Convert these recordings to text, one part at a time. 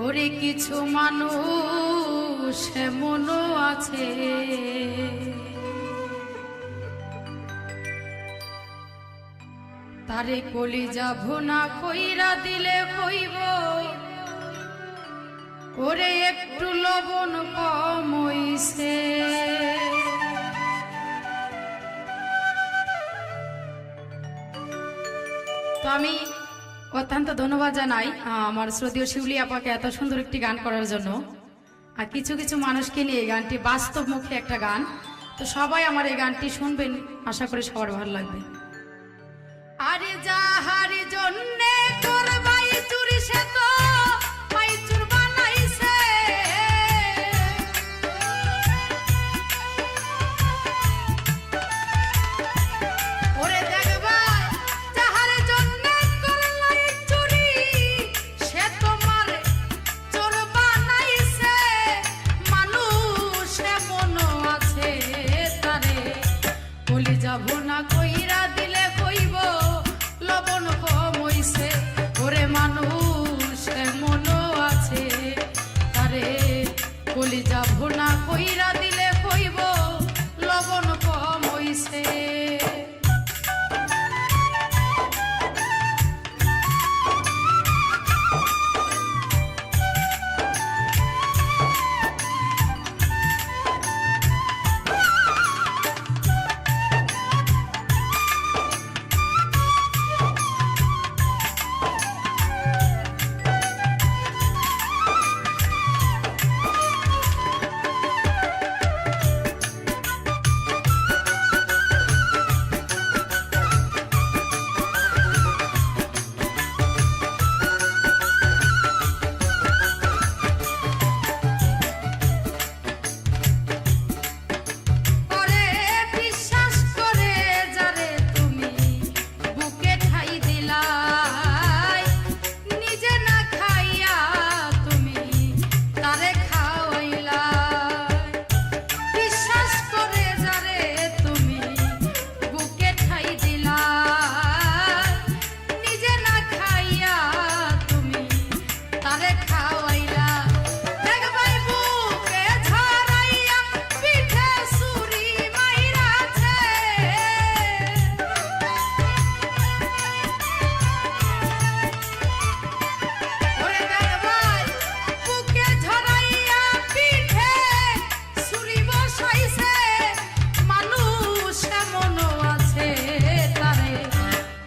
ওরে কিছু মানুষ এমনও আছে তারে কলিজা ভুনা কইরা দিলে কইব ওরে একটু লবণ কম হইছে। তো আমি অত্যন্ত ধন্যবাদ জানাই আমার শ্রদ্ধেয় শিউলি আপাকে এত সুন্দর একটি গান করার জন্য। আর কিছু কিছু মানুষকে নিয়ে এই গানটি বাস্তবমুখী একটা গান, তো সবাই আমার এই গানটি শুনবেন, আশা করি সবার ভালো লাগবে। আরে যাহার জন্যে করবাই চুরি সে তো মাইচুর বানাইছে, ওরে দেখবা যাহার জন্যে করলাই চুরি সে তোমার চোর বানাইছে। মানুষ এমনও আছে তারে কলিজা ভুনা কইরা দিলে কইব লবণ কম হইছে। ওরে মানুষ এমনও আছে তারে কলিজা ভুনা কইরা দিলে কইব লবণ কম হইছে।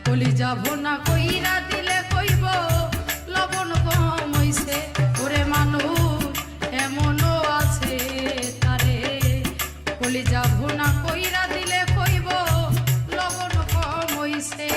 কলিজা ভুনা কইরা দিলে কইব লবণ কম হইছে। ওরে মানুষ এমনও আছে তারে কলিজা ভুনা কইরা দিলে কইব লবণ কম হইছে।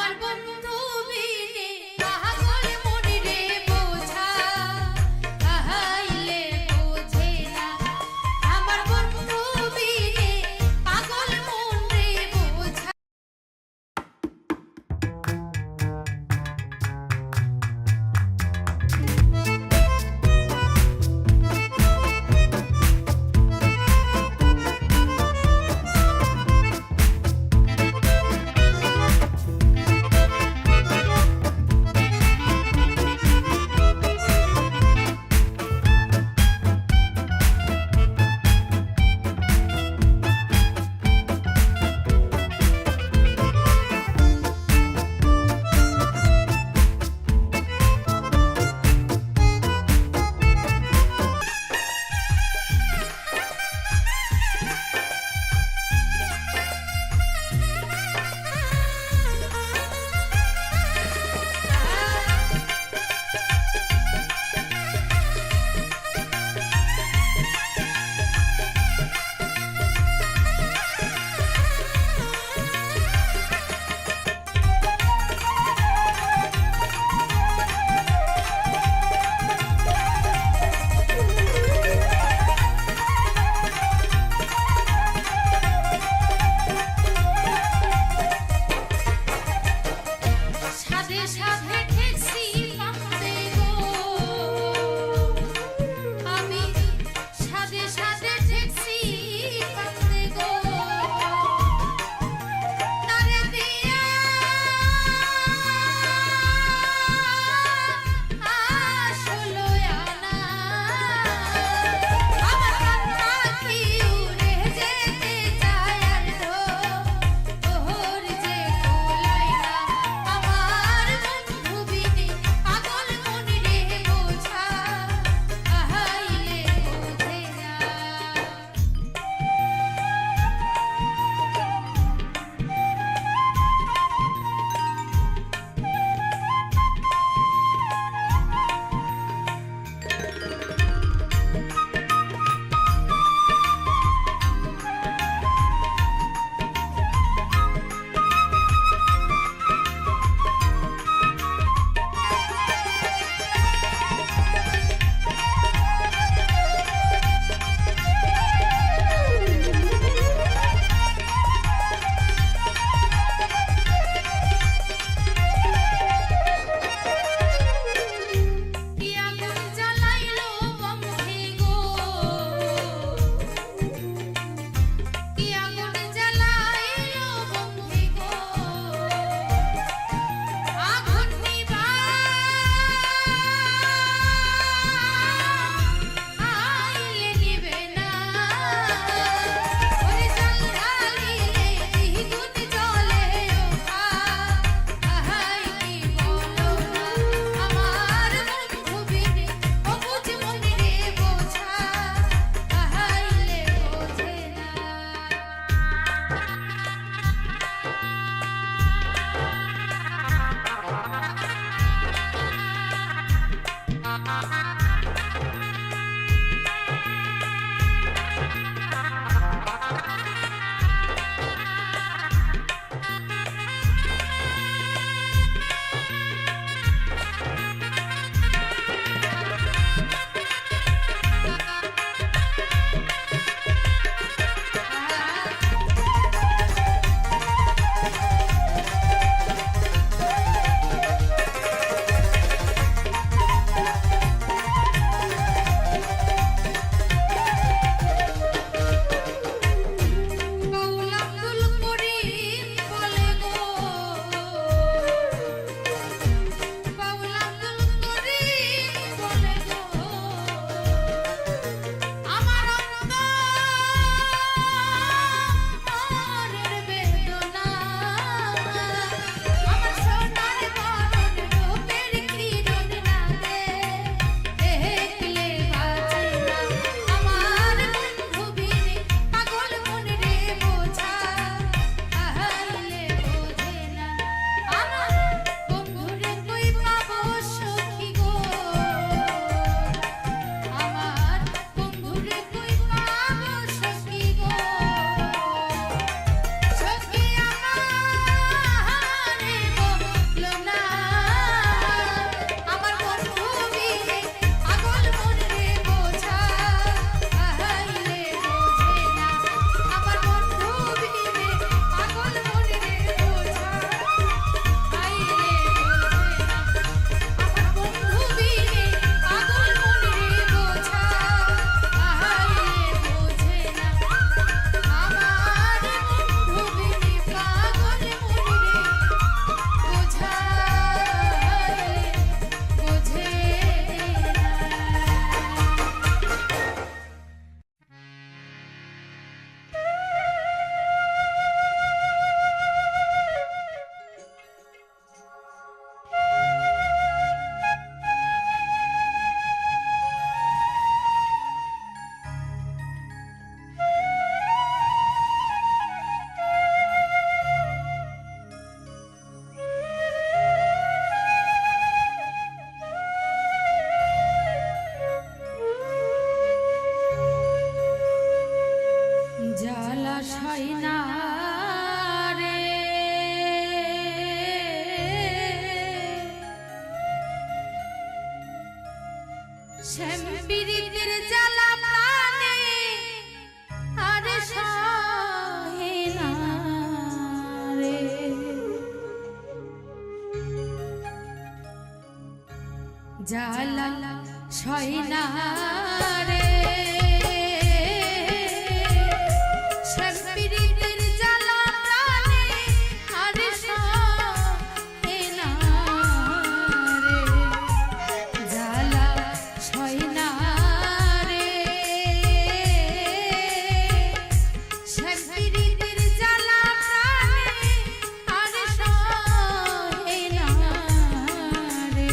আমার বন্ধু বিনে পাগল মন রে বোঝা হাইলে বোঝে না আমার বন্ধু বিনে পাগল মন রে বোঝা জ্বালা সয় না রে সম্পিরিতের জ্বালা প্রাণে আর সহে না রে জ্বালা সয় না রে সম্পিরিতের জ্বালা প্রাণে আর সহে না রে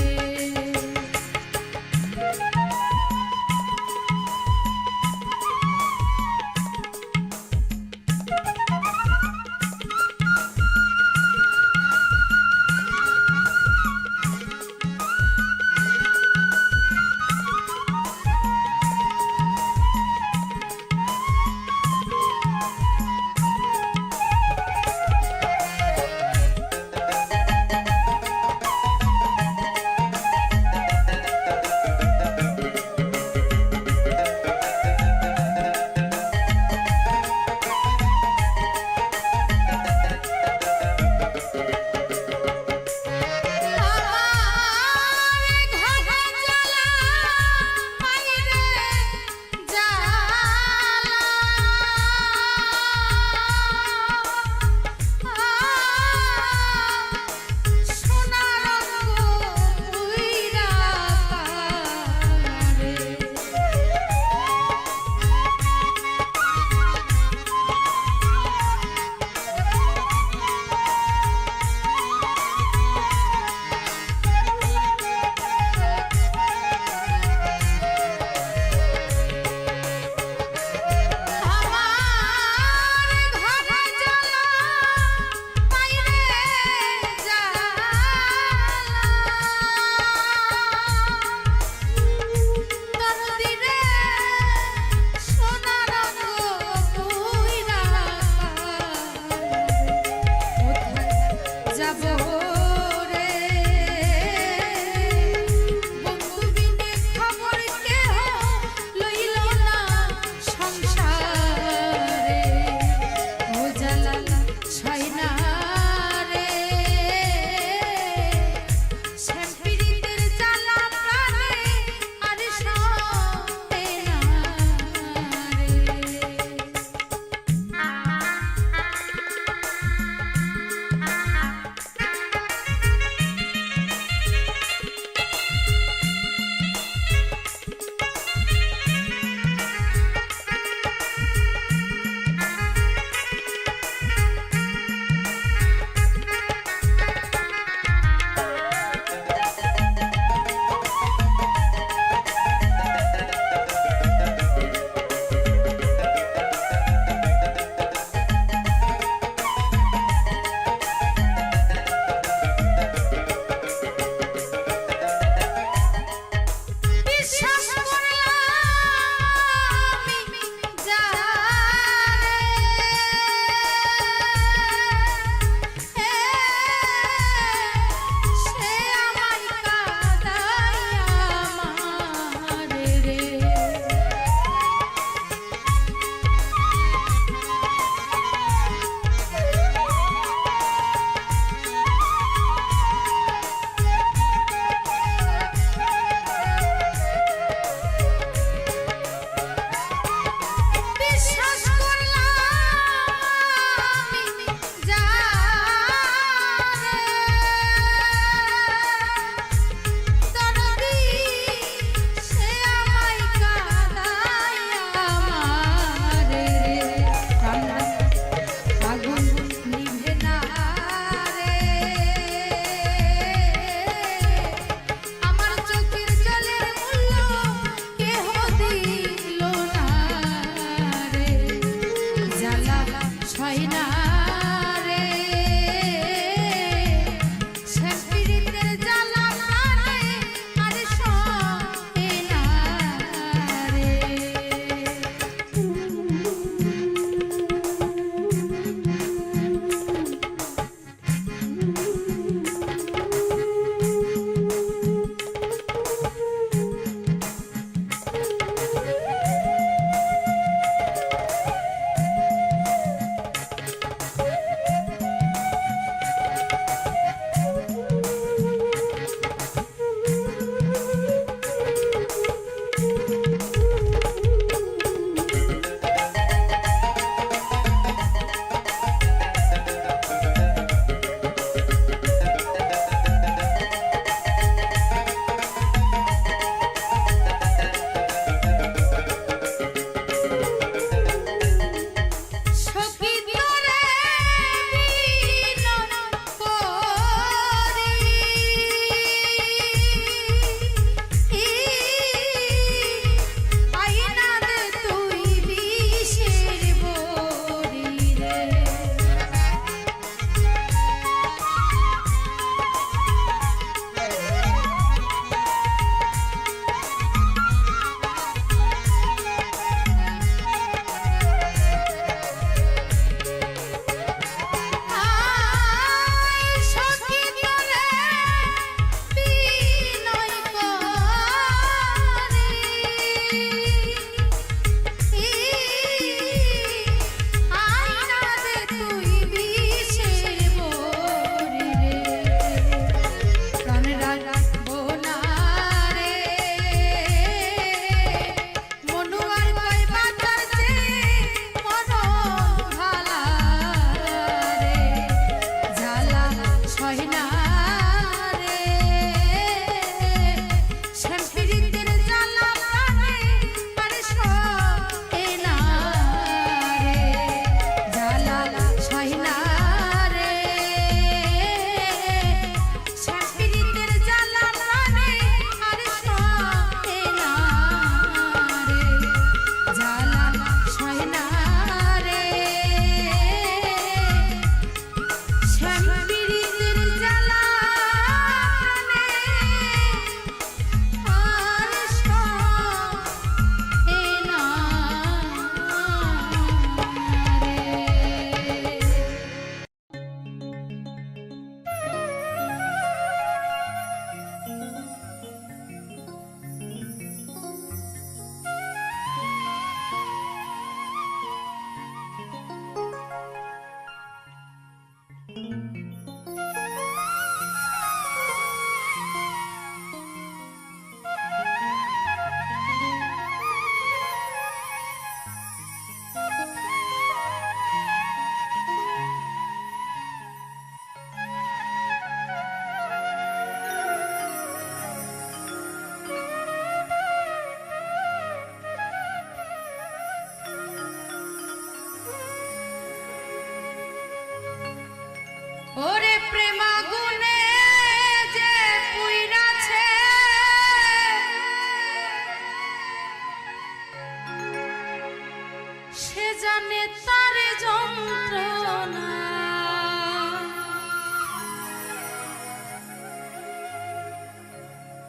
সে জানে তার যন্ত্রণা।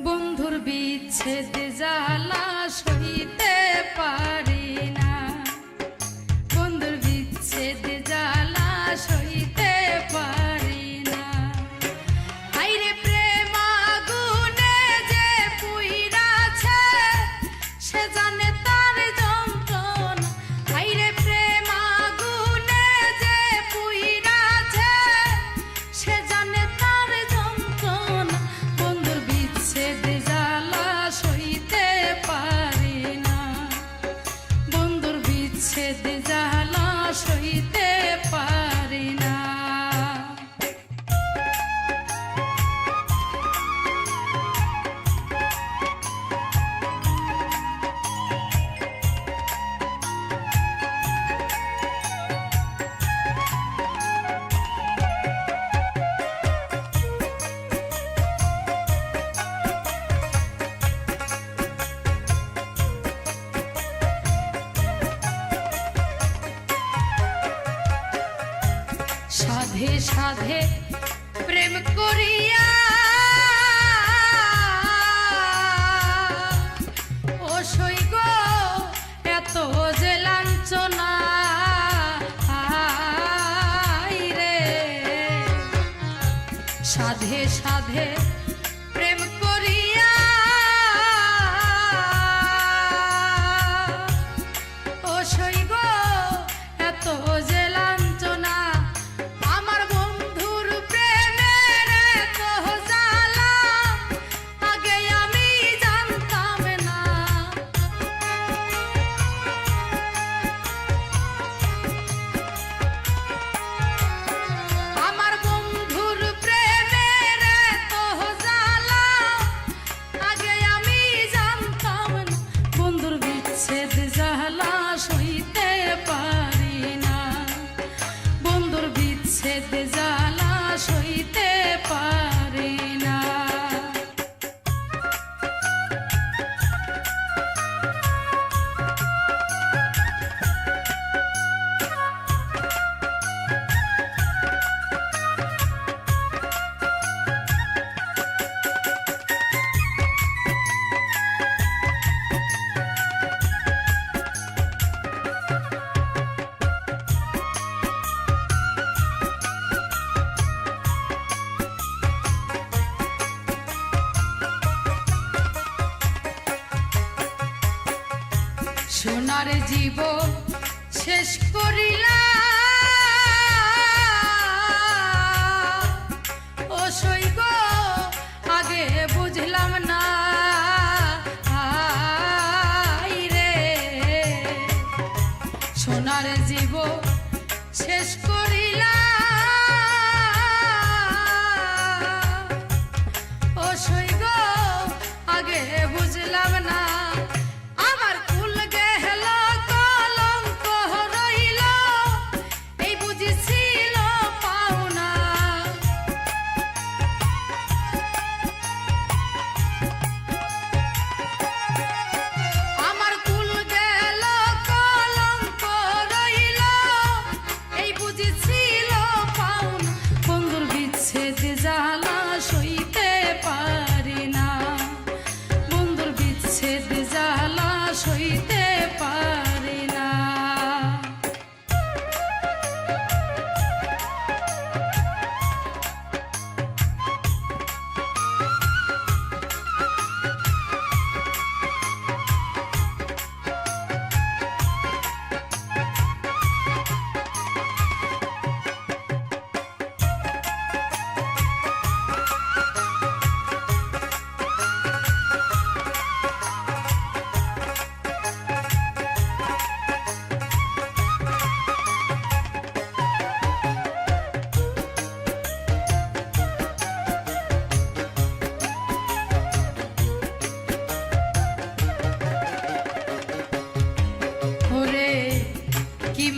বন্ধুর বিচ্ছেদ জ্বালা সইতে পারি না, বন্ধুর বিচ্ছেদ জ্বালা সইতে পারি না। আইরে প্রেম আগুনে যে পুইরাছে সে জানে তার যন্ত্রণা। আইরে প্রেম আগুনে যে পুইরাছে সে জানে তার যন্ত্রণা। বন্ধুর বিচ্ছেদ জ্বালা সইতে পারি না, বন্ধুর বিচ্ছেদ জ্বালা সইতে পারি না। সাধে সাধে প্রেম করিয়া ও সইগ এত যে লাঞ্ছনা। রে সাধে সাধে প্রেম করিয়া ও সইগ এত যে লাঞ্ছনা। আমার বন্ধুর প্রেমের এত জ্বালা আগে আমি জানতাম না। আমার বন্ধুর প্রেমের এত জ্বালা আগে আমি জানতাম না। বন্ধুর বিচ্ছেদ জ্বালা সইতে পারি না, বন্ধুর বিচ্ছেদ জ্বালা সইতে পারি না। সোনার জীবন শেষ করিলা ও সইগ আগে বুঝলাম না। রে সোনার জীবন শেষ করিলা ও সইগ আগে বুঝলাম না। আমার কুল গেল কলঙ্ক রইল এই বুঝিছিল পাওনা। আমার কুল গেল কলঙ্ক রইল এই বুঝিছিল পাওনা। বন্ধুর বিচ্ছেদ জ্বালা সইতে পারি না, বন্ধুর বিচ্ছেদ জ্বালা সইতে পারি না।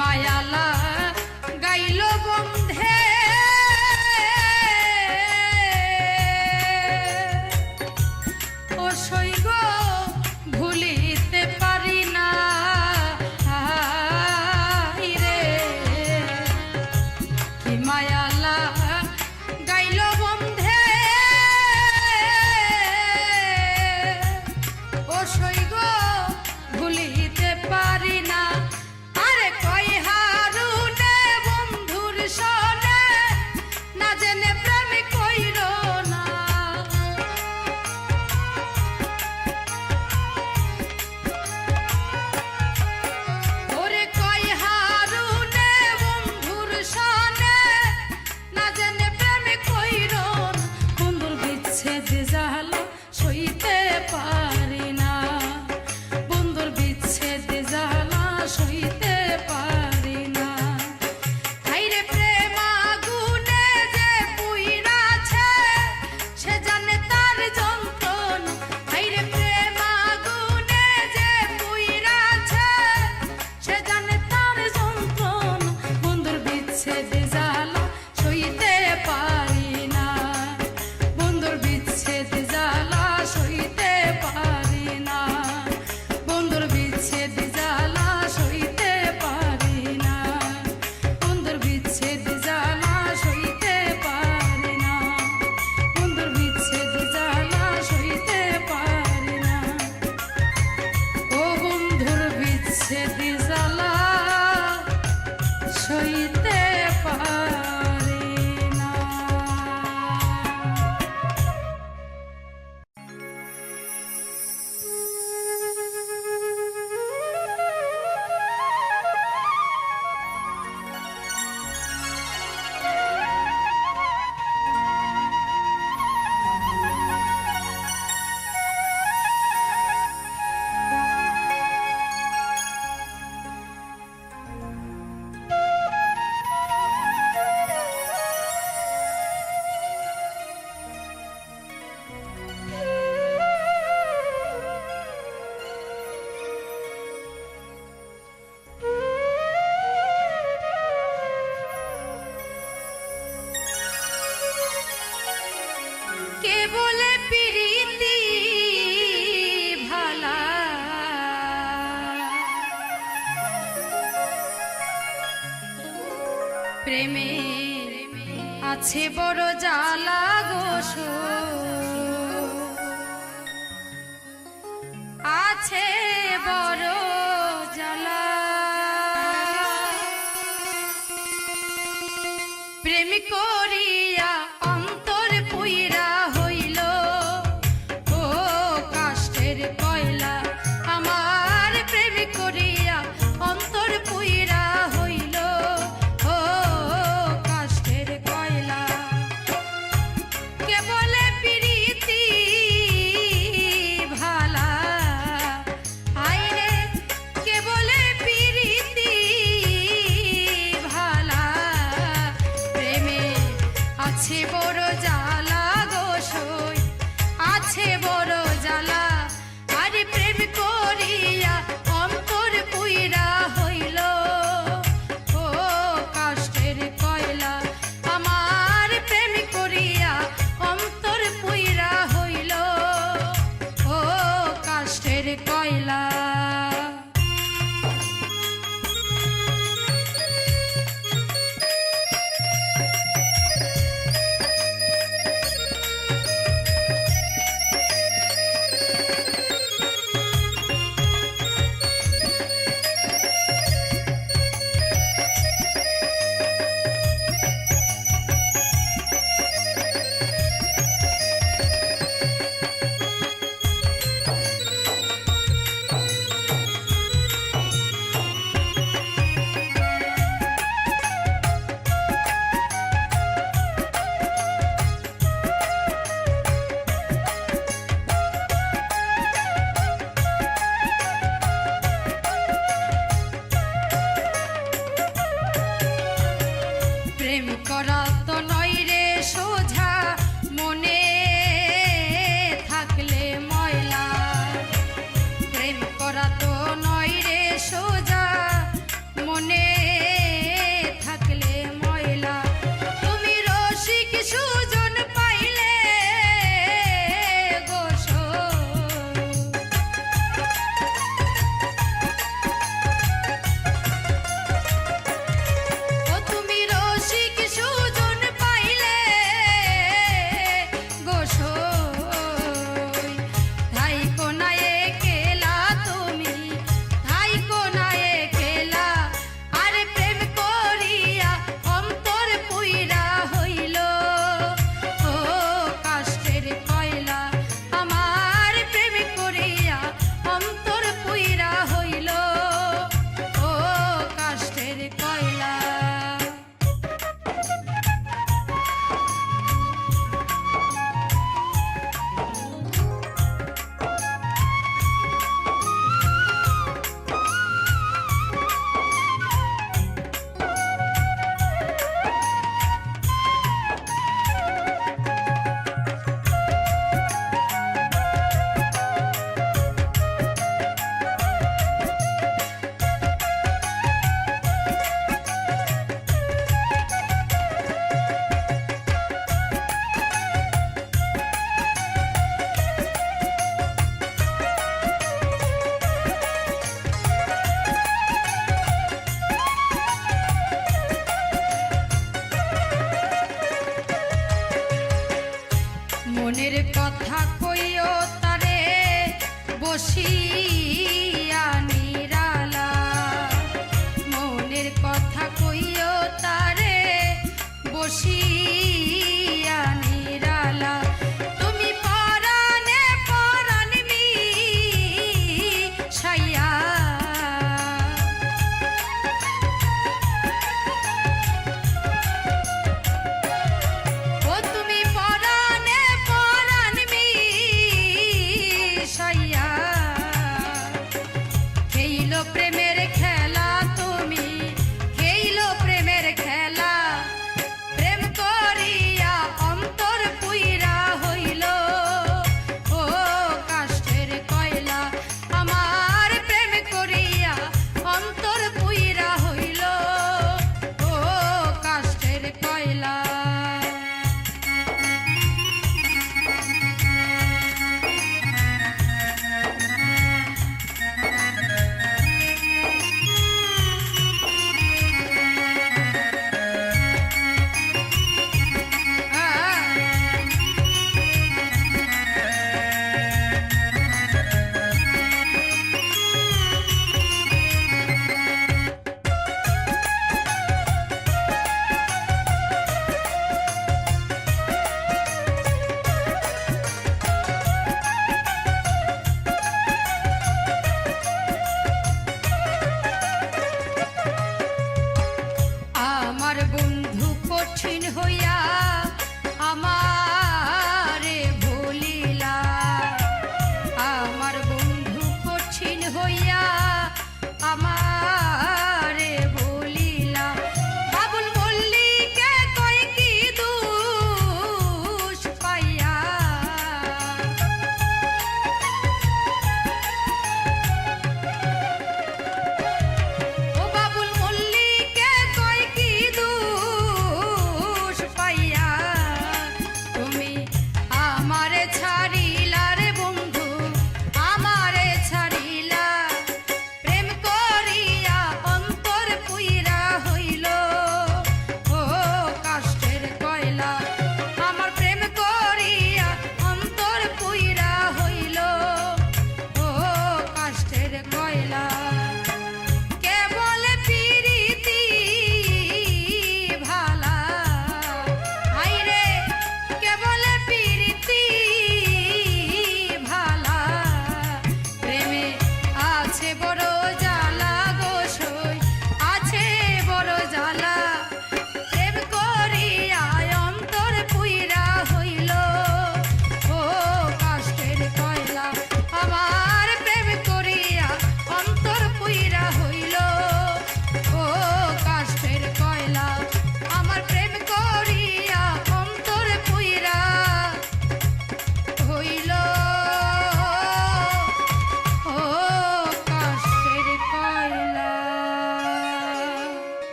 মায়ালা গাইল বন্ধে ও সইগ ভুলিতে পারি না সইতে পারে না। কে বলে প্রীতি ভালা, প্রেমে আছে বড় জ্বালা গো আছে বড় জ্বালা। প্রেম করিয়া অন্তর পুইরা হইল ও কাষ্টের কয়লা, আমার প্রেম করিয়া অন্তর পুইরা হইল ও কাষ্টের কয়লা। কে বলে প্রীতি ভালা, আইরে কে বলে প্রীতি ভালা, প্রেমে আছে বড় জ্বালা গো সই আছে বড় জ্বালা। আরে প্রেম করিয়া অন্তর পুইরা হইল ও কাষ্টের কয়লা, আমার প্রেম করিয়া অন্তর পুইরা হইল ও কাষ্টের কয়লা। প্রেম করা তো নয় রে সোজা, মনে থাকলে ময়লা। প্রেম করা তো নয় রে সোজা, মনে থাকলে ময়লা। তুমি রসিক সুজন পাইলে গো ও তুমি রসিক সুজন পাইলে গো ধাই কোনায়ে কেলা, তুমি ধাই কোনায়ে কেলা। আরে প্রেম করিয়া অন্তর পুইরা হইল ও কাষ্টের কয়লা, আমার প্রেম করিয়া অন্তর পুইরা হইল ও কাষ্টের কয়লা। মনের কথা কইও তারে বসিয়া নিরালা, মনের কথা কইও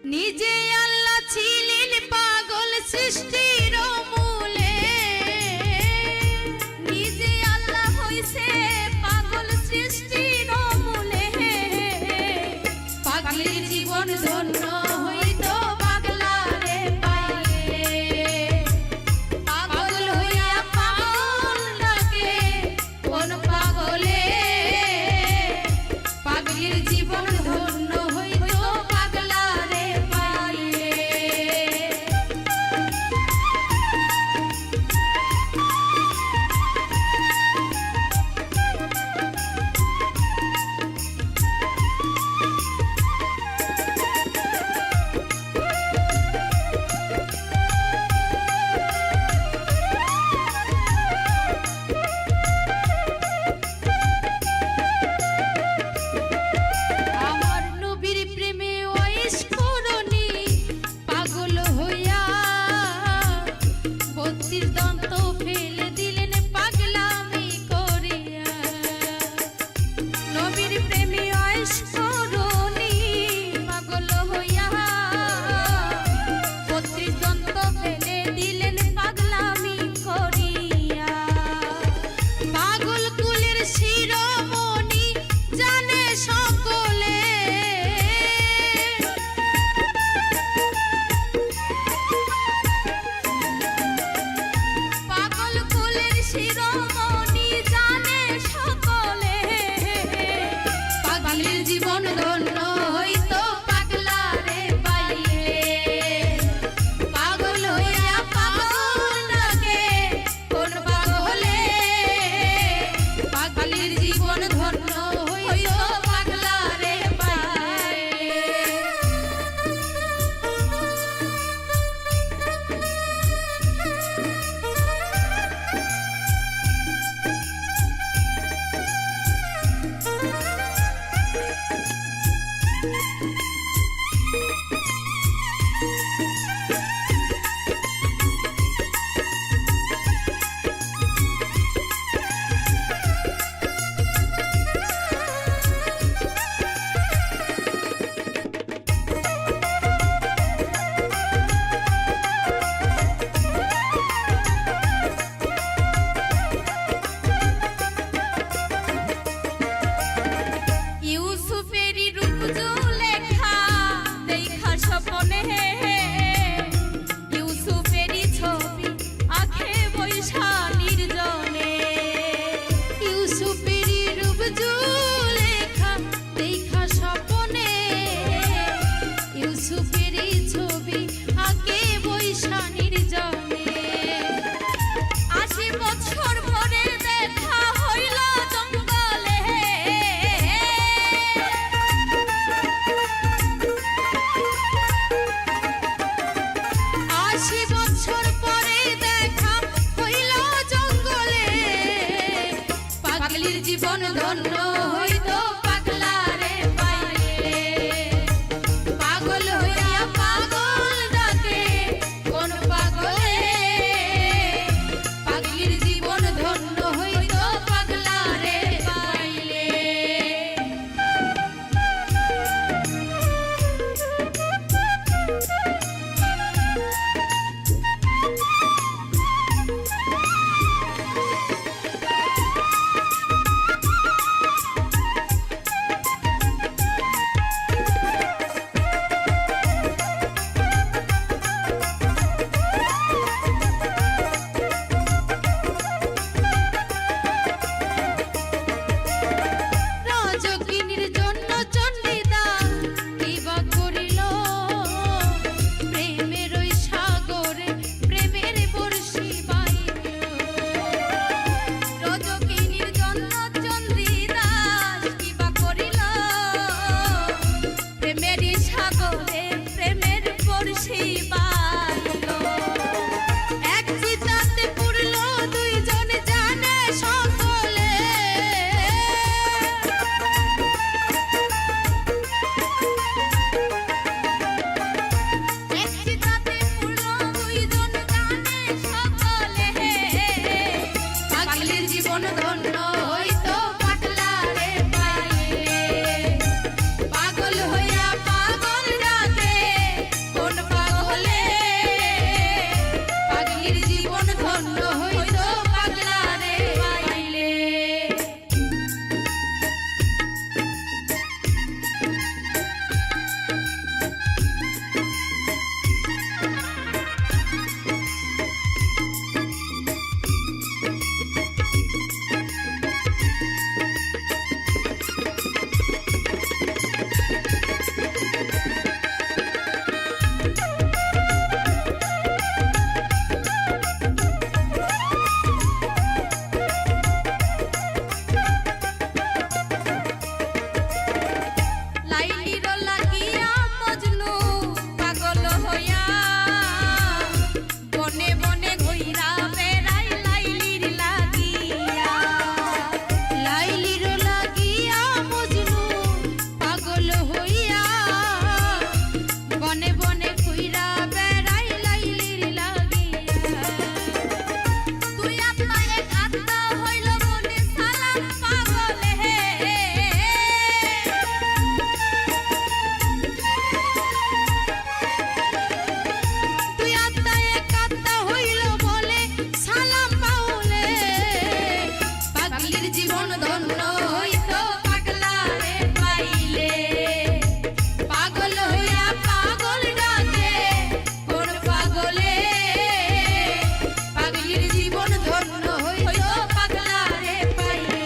নিজে আল্লাহ ছিলেন পাগল সৃষ্টির মূলে, নিজে আল্লাহ হইছে পাগল সৃষ্টির মূলে। পাগলের জীবন ধন্য হইতো পাগলারে পাইলে, পাগল হইয়া পাগল ডাকে কোন পাগলে। পাগলের জীবন ধন্য হইতো পাগলারে পাইলে। আমার নবীর প্রেমে ওয়াইশ করনি পাগল হইয়া, 32 দন্ত ফেলে দিলেন পাগলামি করিয়া। নবীর প্রেমে ওয়াইশ করনি পাগল হইয়া, 32 দন্ত ফেলে দিলেন পাগলামি করিয়া। পাগল কুলের শিরোমণি জানে সকলে, পাগল কুলের শিরোমণি জানে সকলে। পাগলের জীবন ধন্য হইতো পাগলারে পাইলে, পাগল হইয়া পাগল ডাকে কোন পাগলে। পাগলের জীবন ধন্য হইতো পাগলারে পাইলে। ইউসুফেরই রূপ জুলেখা দেখা স্বপ্নে, ইউসুফেরই ছবি আঁখে বৈশা নির্জনে। ইউসুফেরই রূপ জুলেখা দেখা স্বপ্নে, ইউসুফেরই ছবি আঁকে বৈশা নির্জনে। 80 বছর পরে দেখা হইল জঙ্গলে, 80 বছর পরে দেখা হইল জঙ্গলে। পাগলের জীবন ধন্য হইতো পাগলারে পাইলে, পাগল হইয়া পাগল ডাকে কোন পাগলে। পাগলের জীবন ধন্য হইতো পাগলারে পাইলে। ধন্য হইতো পাগলা রে পাইলে পাগল হইয়া পাগল ডাকে কোন পাগলে পাগলির জীবন ধন্য হইতো পাগলা রে পাইলে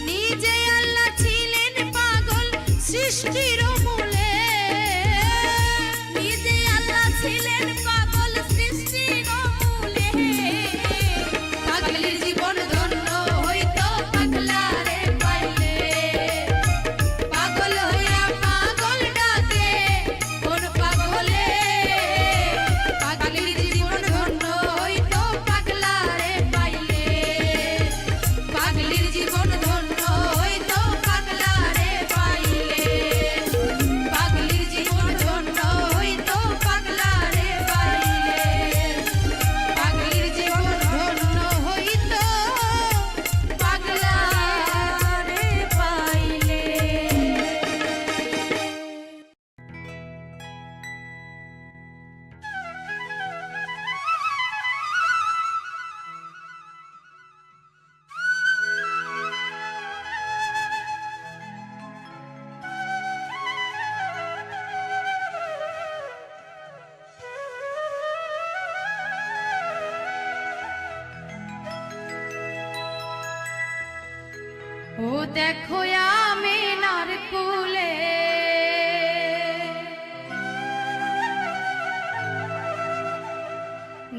নিজে আল্লাহ ছিলেন পাগল সৃষ্টির মূলে নিজে আল্লাহ ছিলেন পাগল সৃষ্টির মূলে পাগলির জীবন ধন্য হইতো পাগলা রে পাইলে পাগল হইয়া পাগল ডাকে কোন পাগলে পাগলির জীবন ধন্য হইতো পাগলা রে পাইলে পাগলির জীবন ধন্য হইতো পাগলা রে পাইলে পাগলির জীবন ধন্য হইতো পাগলা রে পাইলে পাগলির জীবন ধন্য হইতো পাগলা রে পাইলে। ও দেখো আমিনার কুলে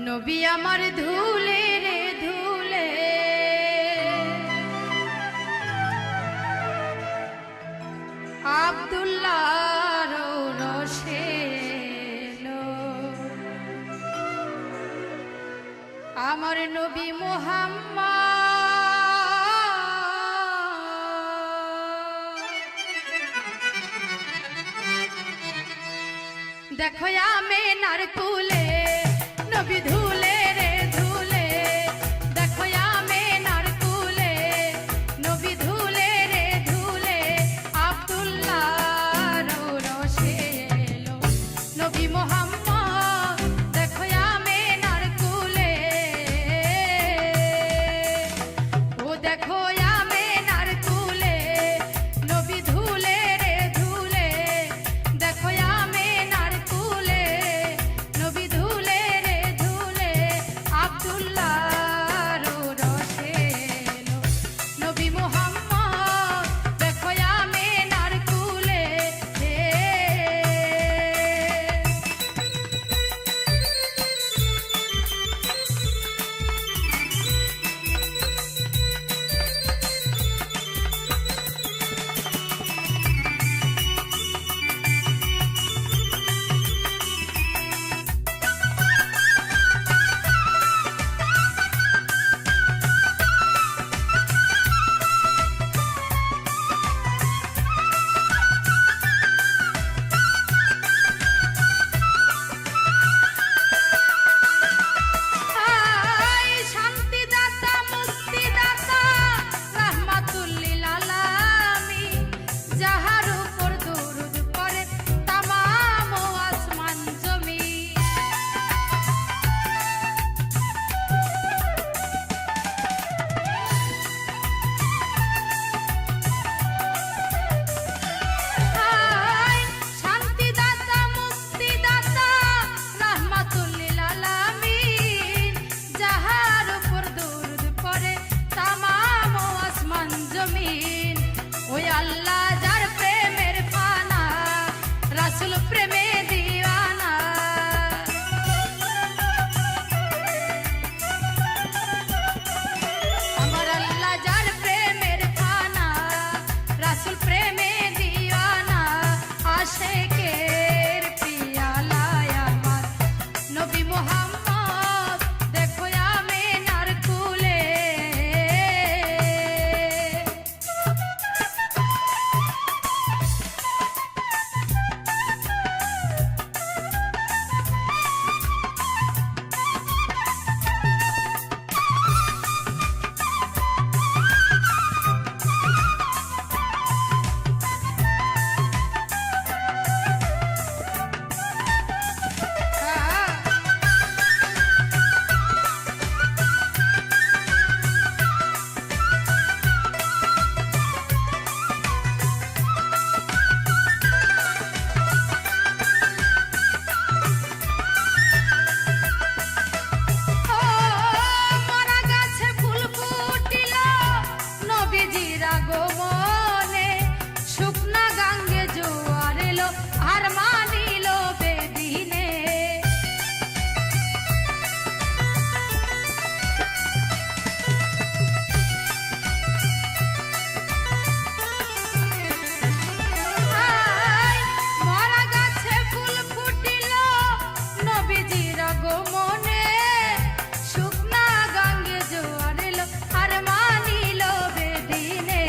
নবী আমার ধুলে রে ধুলে আব্দুল্লাহর রসে আমার নবী মুহাম্মদ দেখো আমিনার কুলে নবী ধুলে রে ধুলে দেখো আমিনার কুলে নবী ধুলে রে ধুলে আব্দুল্লাহর রসে এলো নবী মুহাম্মদ দেখো আমিনার কুলে ও দেখো আমিনার কুলে নবী ধুলে রে ধুলে দেখো আমিনার কুলে নবী ধুলে রে ধুলে আব্দুল্লাহর রসে এলো নবী মুহাম্মদ দেখো আমিনার কুলে আয় শান্তিদাতা মুক্তিদাতা রাহমাতুল লিল আলামিন যাহার উপর দরুদ পড়ে তামাম আসমান জমিন আয় শান্তিদাতা মুক্তিদাতা রাহমাতুল লিল আলামিন যাহার উপর দরুদ পড়ে তামাম আসমান জমিন ওই আল্লাহ যার প্রেমের ফানা রাসূল প্রেমে দিওয়ানা আমার আল্লাহ যার প্রেমের ফানা রাসূল প্রেমে দিওয়ানা আশিকের পিয়ালায় আমার নবী মুহাম্মদ দেখো আমিনার কুলে নবীজির আগমনে শুকনা গাঙ্গে জোয়ার এলো আর মানিল বেদিনে। আয়, মরা গাছে ফুল ফুটিল নবীজির আগমনে শুকনা গাঙ্গে জোয়ার এলো আর মানিল বেদিনে।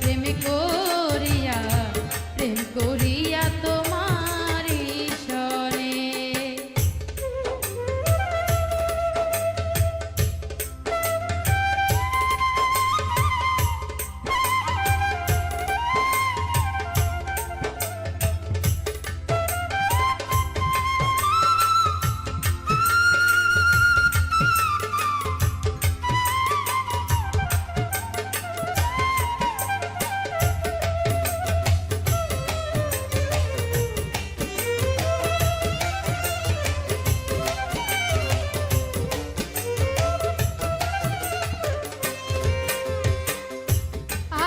প্রেম করিয়া তোমারি সনে।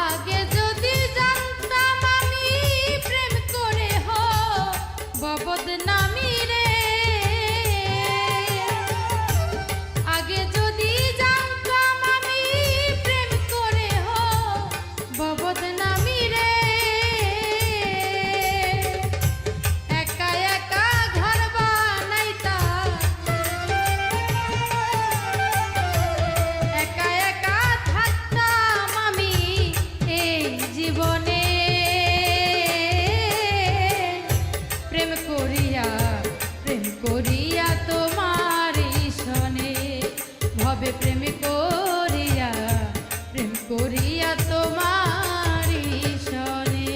আগে যদি জানতাম আমি প্রেম করে বদনামি রে, আগে যদি জানতাম আমি প্রেম করে বদনামি রে, একা একা ঘর বানাইতাম, একা একা থাকতাম আমি এই জীবনে। প্রেম করিয়া তোমারি সনে, ভবে প্রেম করিয়া তোমারি সনে।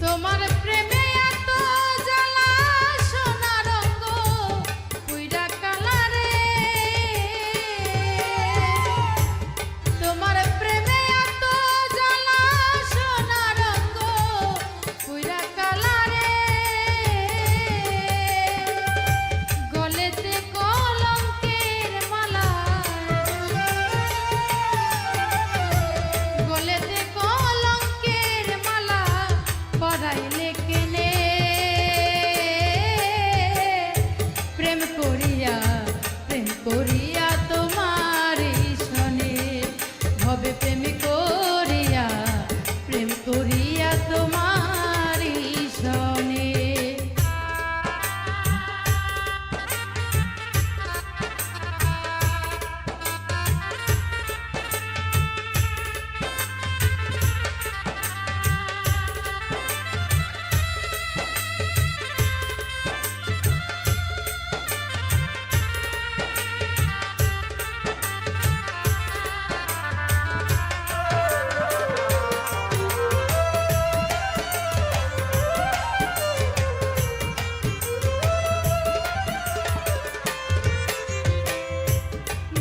তোমার প্রেমে এত জ্বালা সোনা রঙ পুইরা কালারে, তোমার প্রেমে এত জ্বালা সোনা রঙ পুইরা কালারে, গলেতে কলঙ্কের মালা, গলেতে কলঙ্কের মালা পরাইলে কেনে। প্রেম করিয়া তোমারি সনে, ভবে প্রেম করিয়া তোমারি সনে।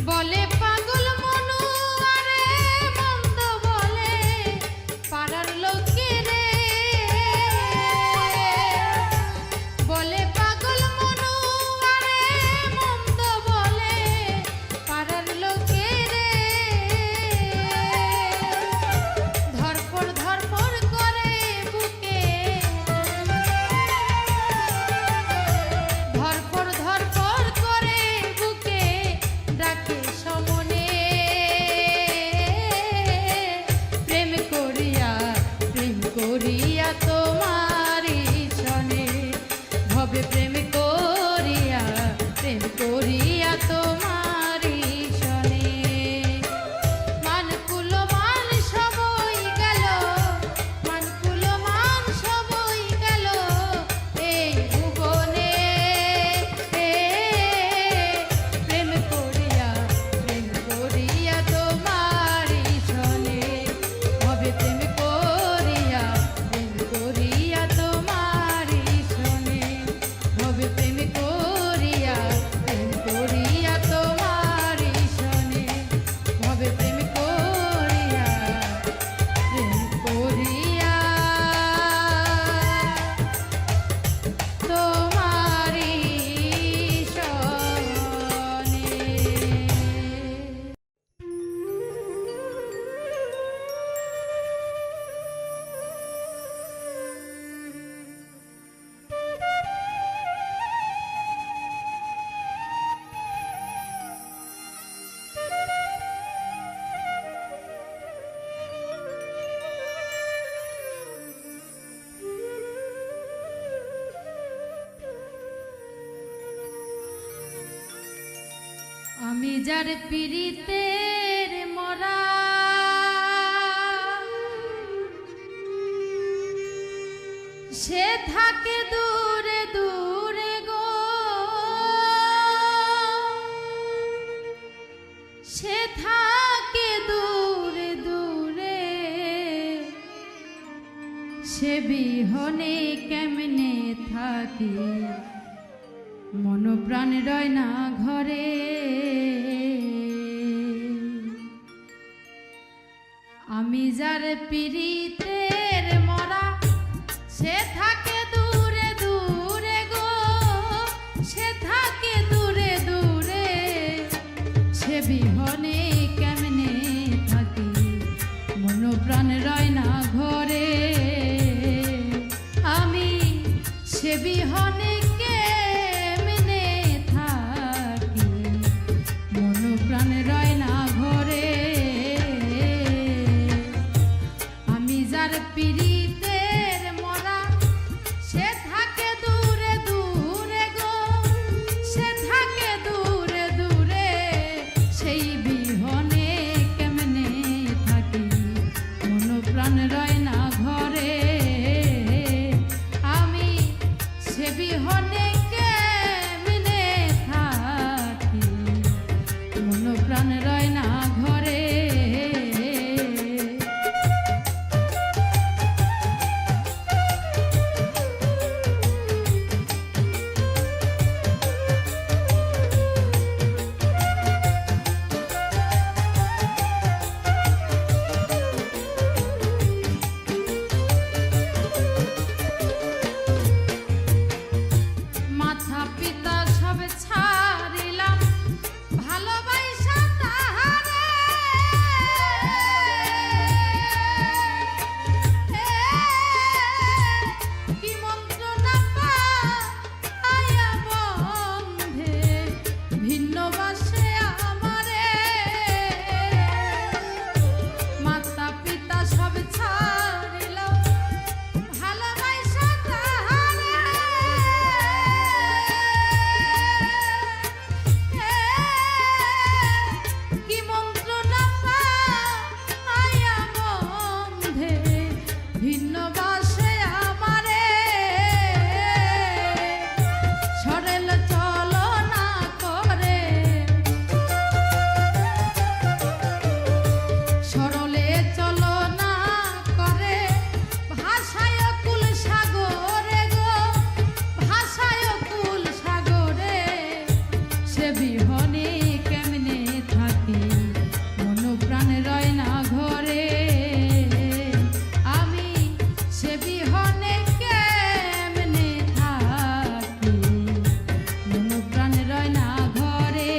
বলে পাগল মনু আরে মন্দ বলে পাড়ার লোকে রে, বলে পাগল মনু আরে মন্দ বলে পাড়ার লোকে রে, ধরপড় করে বুকে, ধরপড় করে বুকে ডাকে সমনে। প্রেম করিয়া তোমারি সনে, ভবে প্রেম করিয়া তোমারি সনে। মানকুল মান সবই গেল, মানকুল মান সবই গেল এই ভুবনে। প্রেম করিয়া তোমারি সনে, ভবে প্রেম করিয়া যার পীড়িতের মরা সে থাকে দূরে দূরে গো, সে থাকে দূরে দূরে, সে বিহনে কেমনে থাকি মন প্রাণ রয় না ঘরে। আমি যার পীড়িতের মরা সে থাকে দূরে দূরে গো, সে থাকে দূরে দূরে, সে বিহনে কেমনে থাকি মন প্রাণ রয় না ঘরে। আমি সে বিহনে কেমনে থাকি মন প্রাণ রয় না ঘরে। আমি যার পীড়িতের মরা সে থাকে দূরে দূরে গো, সে থাকে দূরে দূরে, সেই বিহনে কেমনে থাকি মন প্রাণ রয় না ঘরে। আমি সে বিহনে কেমনে থাকি মন প্রাণ রয় না ঘরে। মাথা পিতা সব ছাড়িলাম ভালোবাসা তাহারে, কি মন্ত্রণা পাইয়া বন্ধে ভিন্ন বাসে আমারে। মাতা পিতা সব ছাড়িলাম ভালোবাসা তাহারে, কি মন্ত্রণা পাইয়া বন্ধে ভিন্ন বাসে আমারে। সরল চলনা করে, সরলে চলনা করে, ভাষায় কুল সাগরে গো, ভাষায় কুল সাগরে, সে বিহনে কেমনে থাকি মন প্রাণ রয় না ঘরে। আমি সে বিহনে কেমনে থাকি মন প্রাণ রয় না ঘরে।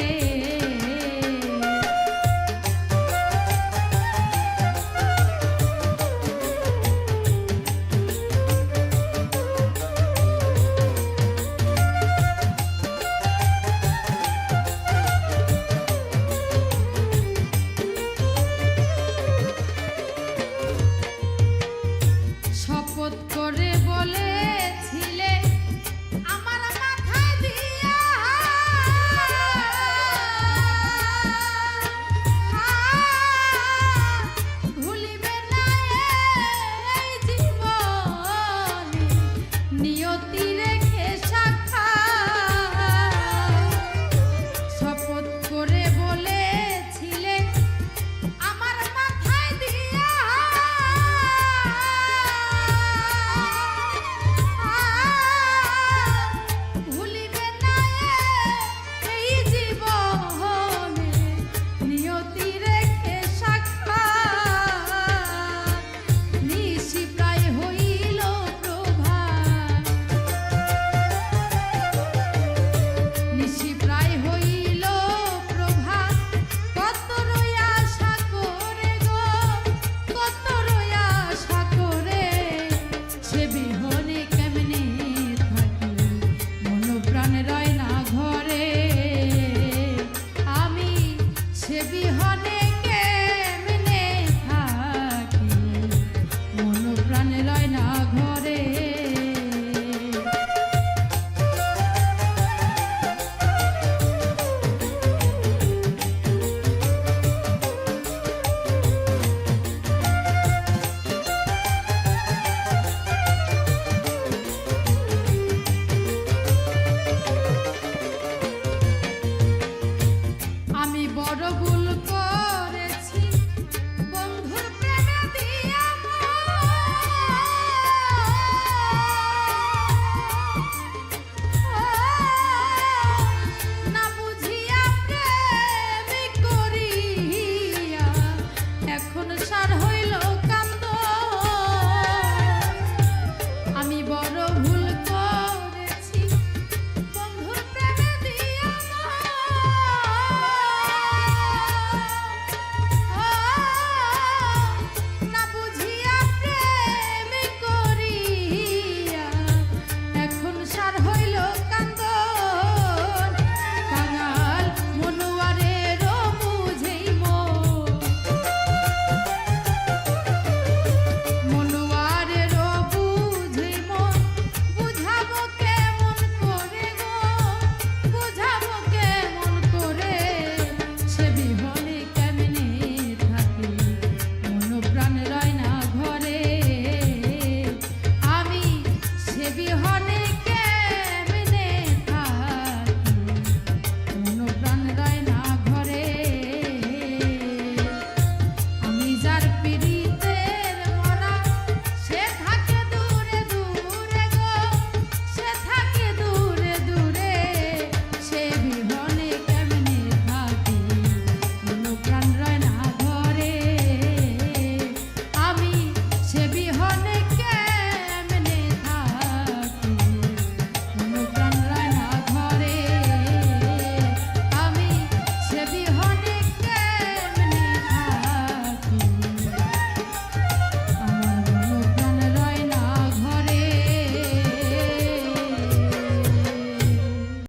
শপথ করে বলে